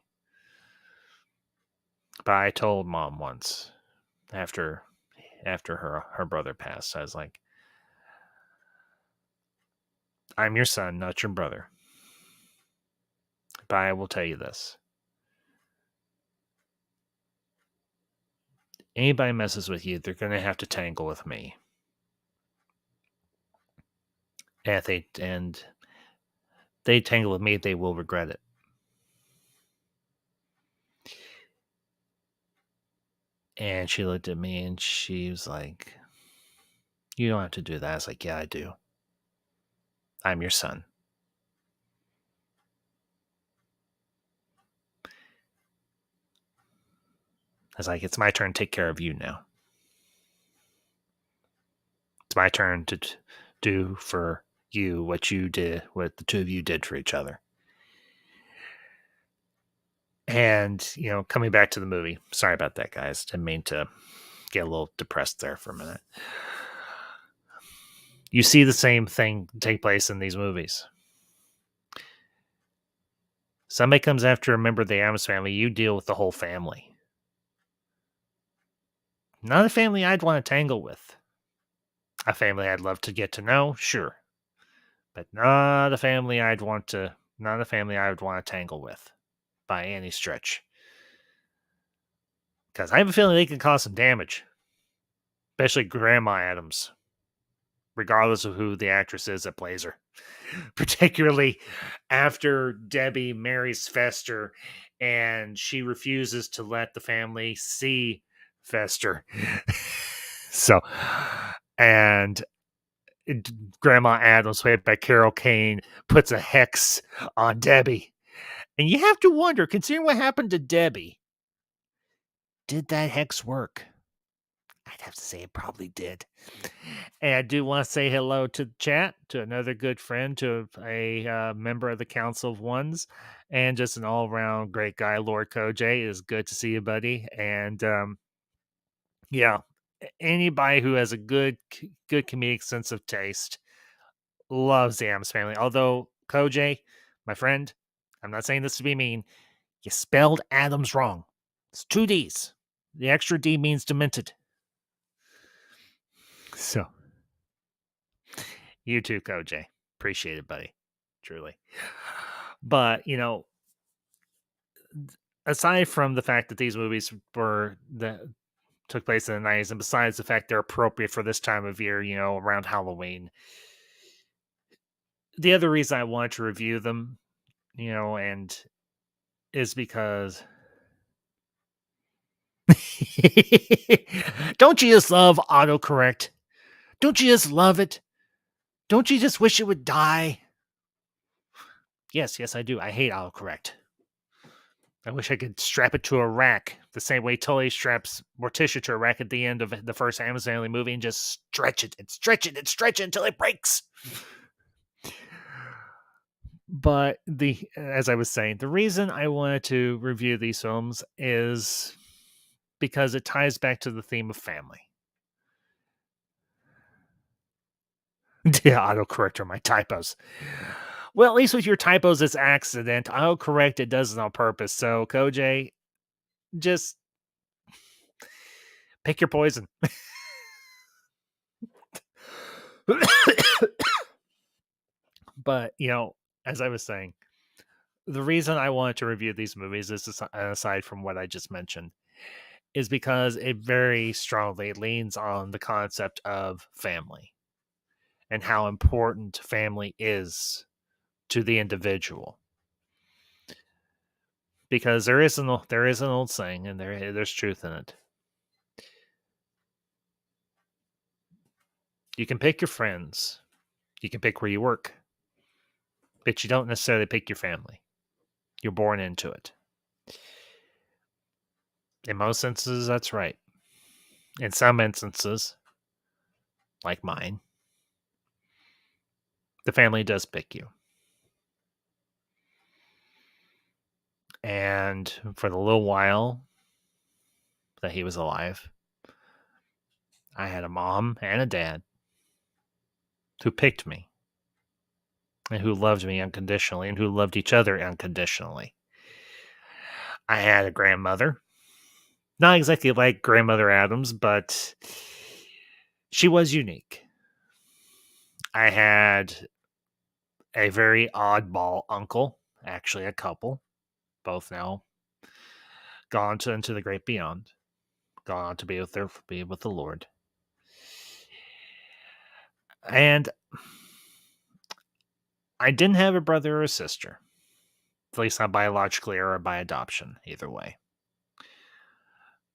But I told mom once after her brother passed, I was like, I'm your son, not your brother. But I will tell you this. Anybody messes with you, they're gonna have to tangle with me. And they tangle with me, they will regret it. And she looked at me and she was like, you don't have to do that. I was like, yeah, I do. I'm your son. I was like, it's my turn to take care of you now. It's my turn to do for you what the two of you did for each other. And, coming back to the movie, sorry about that, guys. Didn't mean to get a little depressed there for a minute. You see the same thing take place in these movies. Somebody comes after a member of the Addams family, you deal with the whole family. Not a family I'd want to tangle with. A family I'd love to get to know, sure. But not a family I would want to tangle with by any stretch. Because I have a feeling they can cause some damage. Especially Grandma Addams. Regardless of who the actress is that plays her. Particularly after Debbie marries Fester and she refuses to let the family see Fester. So, and Grandma Addams, played by Carol Kane, puts a hex on Debbie. And you have to wonder, considering what happened to Debbie, did that hex work? I'd have to say it probably did. And I do want to say hello to the chat, to another good friend, to a member of the Council of Ones, and just an all-around great guy, Lord Koj. It is good to see you, buddy. And yeah, anybody who has a good comedic sense of taste loves the Addams Family. Although, Koj, my friend, I'm not saying this to be mean, you spelled Addams wrong. It's two D's. The extra D means demented. So, you too, Koj. Appreciate it, buddy. Truly. But, aside from the fact that these movies that took place in the 90s, and besides the fact they're appropriate for this time of year, around Halloween, the other reason I wanted to review them, and is because don't you just love autocorrect? Don't you just love it? Don't you just wish it would die? Yes, yes, I do. I hate autocorrect. I wish I could strap it to a rack the same way Tully straps Morticia to a rack at the end of the first Addams Family movie and just stretch it and stretch it and stretch it until it breaks. But as I was saying, the reason I wanted to review these films is because it ties back to the theme of family. Yeah, autocorrect are my typos. Well, at least with your typos, it's accident. Autocorrect, it does it on purpose. So, Koj, just pick your poison. But, as I was saying, the reason I wanted to review these movies is aside from what I just mentioned, is because it very strongly leans on the concept of family and how important family is to the individual. Because there is an old saying, and there's truth in it. You can pick your friends, you can pick where you work, but you don't necessarily pick your family. You're born into it. In most instances, that's right. In some instances, like mine, the family does pick you. And for the little while that he was alive, I had a mom and a dad who picked me and who loved me unconditionally and who loved each other unconditionally. I had a grandmother, not exactly like Grandmother Addams, but she was unique. I had a very oddball uncle, actually a couple, both now gone into the great beyond, gone on to be with the Lord. And I didn't have a brother or a sister, at least not biologically or by adoption, either way.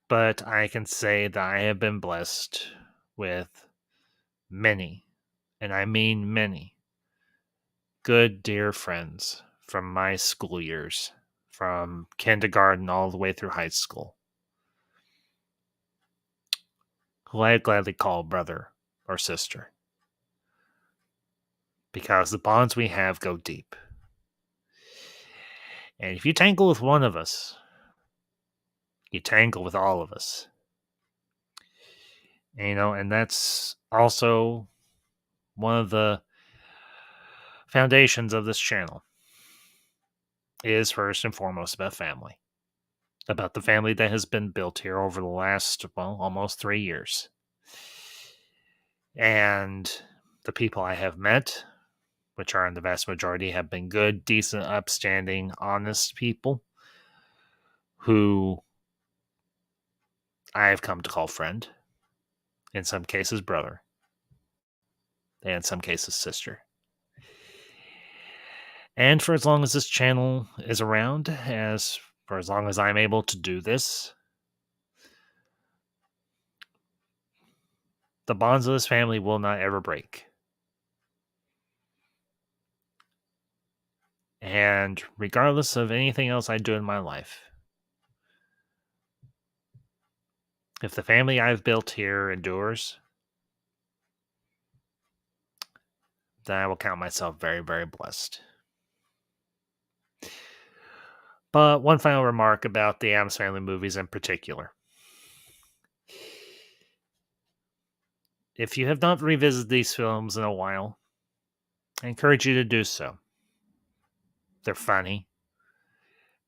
But I can say that I have been blessed with many, and I mean many, good, dear friends from my school years, from kindergarten all the way through high school, who I gladly call brother or sister, because the bonds we have go deep. And if you tangle with one of us, you tangle with all of us. And that's also one of the foundations of this channel, is first and foremost about family. About the family that has been built here over the last, almost 3 years. And the people I have met, which are in the vast majority, have been good, decent, upstanding, honest people who I have come to call friend, in some cases brother, and in some cases sister. And for as long as this channel is around, for as long as I'm able to do this, the bonds of this family will not ever break. And regardless of anything else I do in my life, if the family I've built here endures, then I will count myself very, very blessed. But one final remark about the Addams Family movies in particular. If you have not revisited these films in a while, I encourage you to do so. They're funny.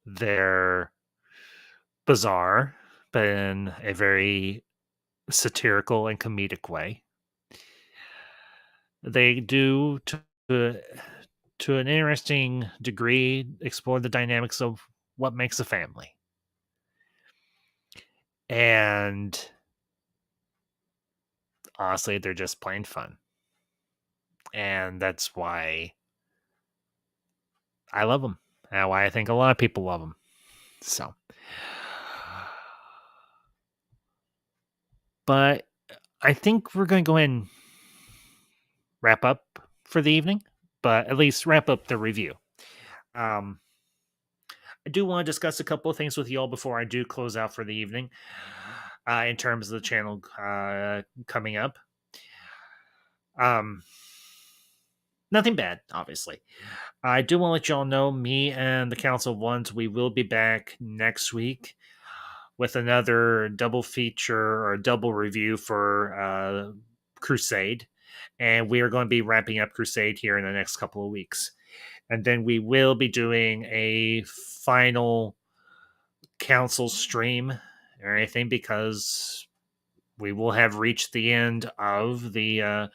They're bizarre but in a very satirical and comedic way. They do to an interesting degree explore the dynamics of what makes a family. And honestly, they're just plain fun. And that's why I love them. And why I think a lot of people love them. So, but I think we're going to go ahead and wrap up for the evening, but at least wrap up the review. Um, I do want to discuss a couple of things with you all before I do close out for the evening. In terms of the channel coming up, um, nothing bad, obviously. I do want to let y'all know, me and the Council of Ones, we will be back next week with another double feature or double review for Crusade. And we are going to be wrapping up Crusade here in the next couple of weeks. And then we will be doing a final council stream or anything because we will have reached the end of the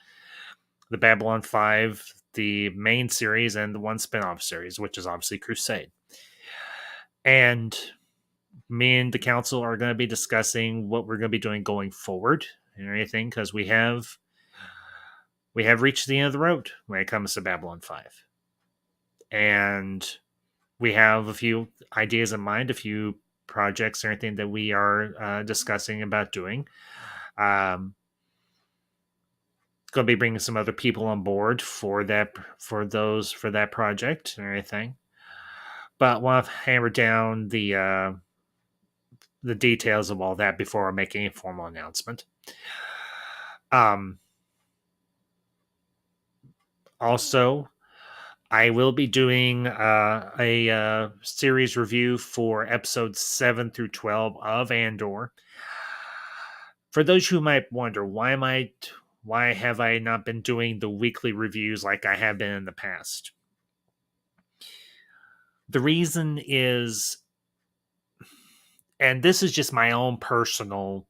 Babylon 5, the main series, and the one spin-off series, which is obviously Crusade. And me and the council are going to be discussing what we're going to be doing going forward and anything because we have reached the end of the road when it comes to Babylon 5. And we have a few ideas in mind, a few projects or anything that we are discussing about doing. Going to be bringing some other people on board for that project and everything. But want to hammer down the details of all that before making a formal announcement. Also, I will be doing a series review for episodes 7 through 12 of Andor. For those who might wonder, why have I not been doing the weekly reviews like I have been in the past? The reason is, and this is just my own personal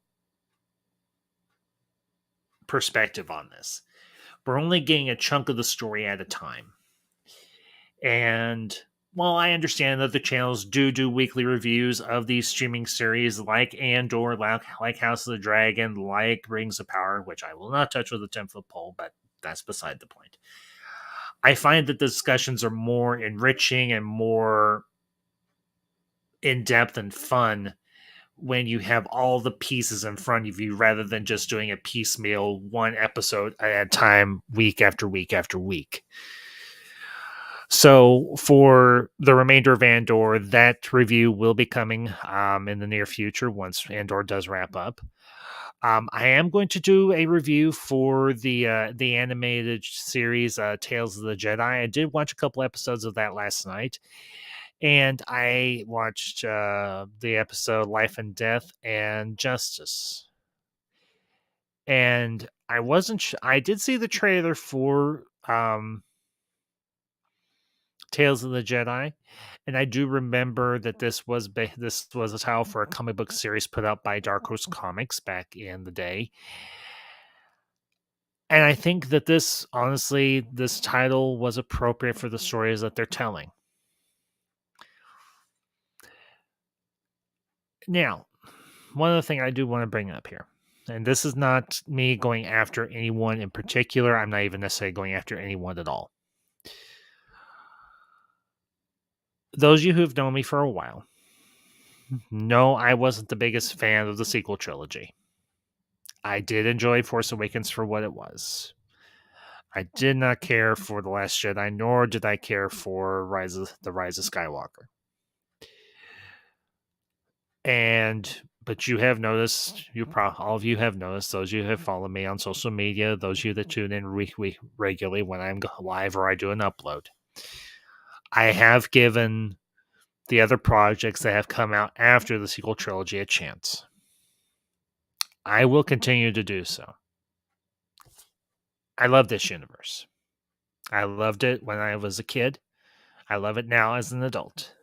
perspective on this, we're only getting a chunk of the story at a time. And while I understand that the channels do weekly reviews of these streaming series like Andor, like House of the Dragon, like Rings of Power, which I will not touch with a 10-foot pole, but that's beside the point. I find that the discussions are more enriching and more in-depth and fun when you have all the pieces in front of you rather than just doing a piecemeal one episode at a time, week after week after week. So for the remainder of Andor, that review will be coming in the near future once Andor does wrap up. I am going to do a review for the animated series Tales of the Jedi. I did watch a couple episodes of that last night, and I watched the episode Life and Death and Justice. And I wasn't. I did see the trailer for Tales of the Jedi, and I do remember that this was a title for a comic book series put out by Dark Horse Comics back in the day. And I think that this title was appropriate for the stories that they're telling. Now, one other thing I do want to bring up here, and this is not me going after anyone in particular. I'm not even necessarily going after anyone at all. Those of you who've known me for a while know I wasn't the biggest fan of the sequel trilogy. I did enjoy Force Awakens for what it was. I did not care for The Last Jedi, nor did I care for the Rise of Skywalker. But you have noticed, all of you have noticed, those of you who have followed me on social media, those of you that tune in regularly when I'm live or I do an upload, I have given the other projects that have come out after the sequel trilogy a chance. I will continue to do so. I love this universe. I loved it when I was a kid. I love it now as an adult.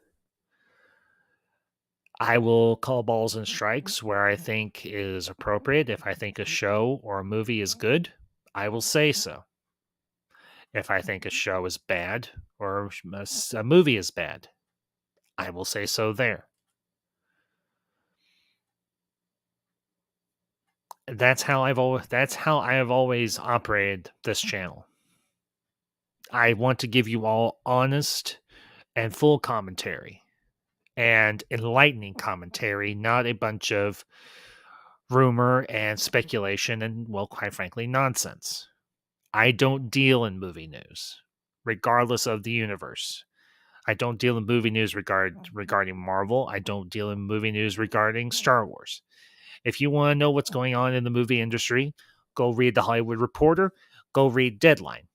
I will call balls and strikes where I think is appropriate. If I think a show or a movie is good, I will say so. If I think a show is bad or a movie is bad, I will say so there. That's how I have always operated this channel. I want to give you all honest and full commentary and enlightening commentary, not a bunch of rumor and speculation and, well, quite frankly, nonsense. I don't deal in movie news, regardless of the universe. I don't deal in movie news regarding Marvel. I don't deal in movie news regarding Star Wars. If you want to know what's going on in the movie industry, go read The Hollywood Reporter, go read Deadline.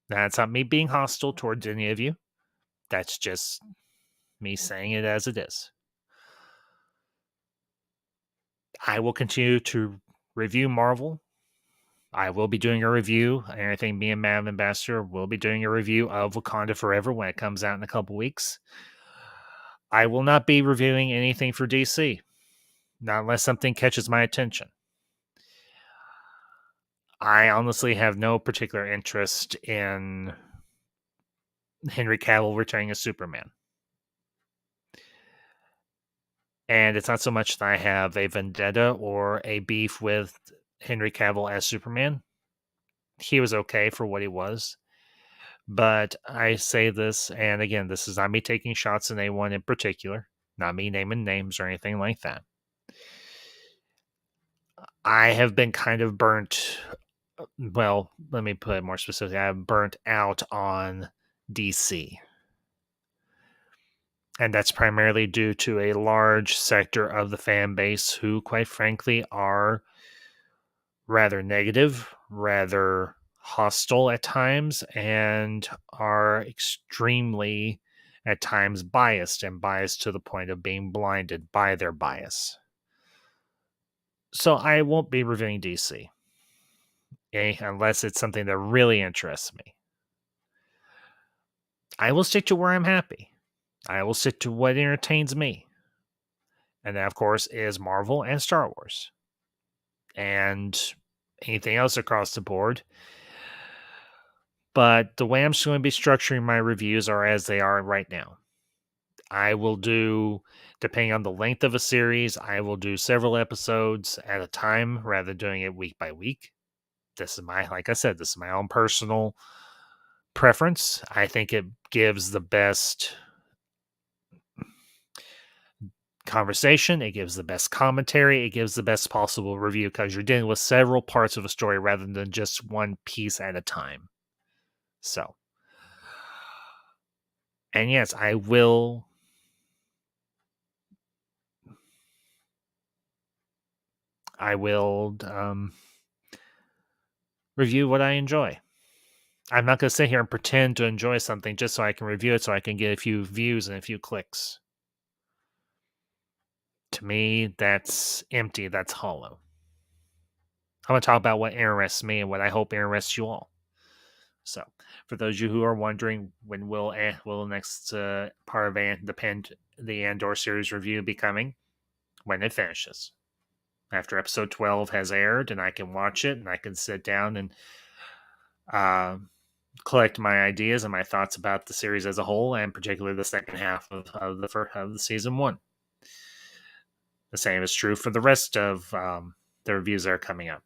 That's not me being hostile towards any of you. That's just me saying it as it is. I will continue to review Marvel. I will be doing a review, and I think me and Mav Ambassador will be doing a review of Wakanda Forever when it comes out in a couple weeks. I will not be reviewing anything for DC, not unless something catches my attention. I honestly have no particular interest in Henry Cavill returning as Superman. And it's not so much that I have a vendetta or a beef with Henry Cavill as Superman. He was okay for what he was. But I say this, and again, this is not me taking shots at anyone in particular, not me naming names or anything like that. I have been kind of burnt. Well, let me put it more specifically. I'm burnt out on DC. And that's primarily due to a large sector of the fan base who, quite frankly, are rather negative, rather hostile at times, and are extremely, at times, biased, and biased to the point of being blinded by their bias. So I won't be reviewing DC, okay, unless it's something that really interests me. I will stick to where I'm happy. I will stick to what entertains me. And that, of course, is Marvel and Star Wars. And anything else across the board. But the way I'm going to be structuring my reviews are as they are right now. I will do, depending on the length of a series, I will do several episodes at a time rather than doing it week by week. This is like I said, this is my own personal preference. I think it gives the best conversation, it gives the best commentary, it gives the best possible review because you're dealing with several parts of a story rather than just one piece at a time. So, and yes, I will review what I enjoy. I'm not going to sit here and pretend to enjoy something just so I can review it so I can get a few views and a few clicks. To me, that's empty. That's hollow. I'm going to talk about what interests me and what I hope interests you all. So, for those of you who are wondering, when will the next part of the Andor series review be coming? When it finishes. After episode 12 has aired and I can watch it and I can sit down and collect my ideas and my thoughts about the series as a whole, and particularly the second half of the season one. The same is true for the rest of the reviews that are coming up.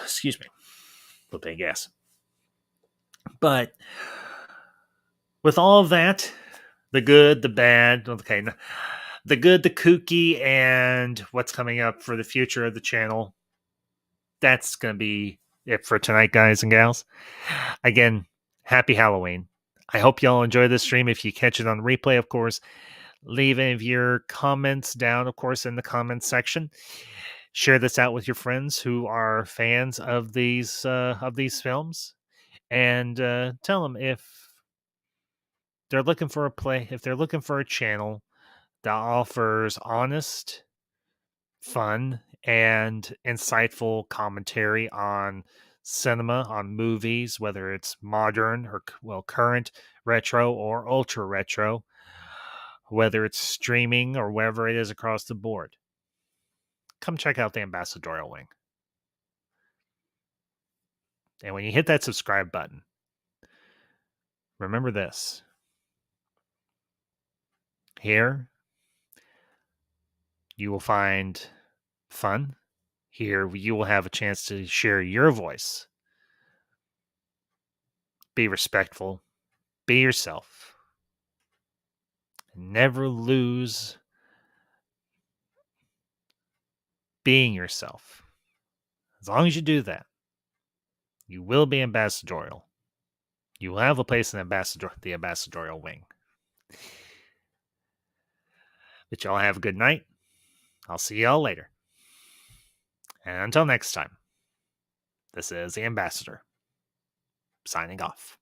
Excuse me, a little bit of gas. But with all of that, the good, the bad, okay, the good, the kooky, and what's coming up for the future of the channel, that's going to be it for tonight, guys and gals. Again, happy Halloween. I hope y'all enjoy this stream. If you catch it on replay, of course, leave any of your comments down, of course, in the comments section. Share this out with your friends who are fans of these films, and tell them if they're looking for if they're looking for a channel that offers honest, fun, and insightful commentary on cinema, on movies, whether it's modern or, well, current, retro, or ultra retro. whether it's streaming or wherever it is across the board. Come check out the Ambassadorial Wing. And when you hit that subscribe button, remember this. Here, you will find fun. Here, you will have a chance to share your voice. Be respectful. Be yourself. Never lose being yourself. As long as you do that, you will be ambassadorial. You will have a place in the ambassadorial wing. But y'all have a good night. I'll see y'all later. And until next time, this is the Ambassador, signing off.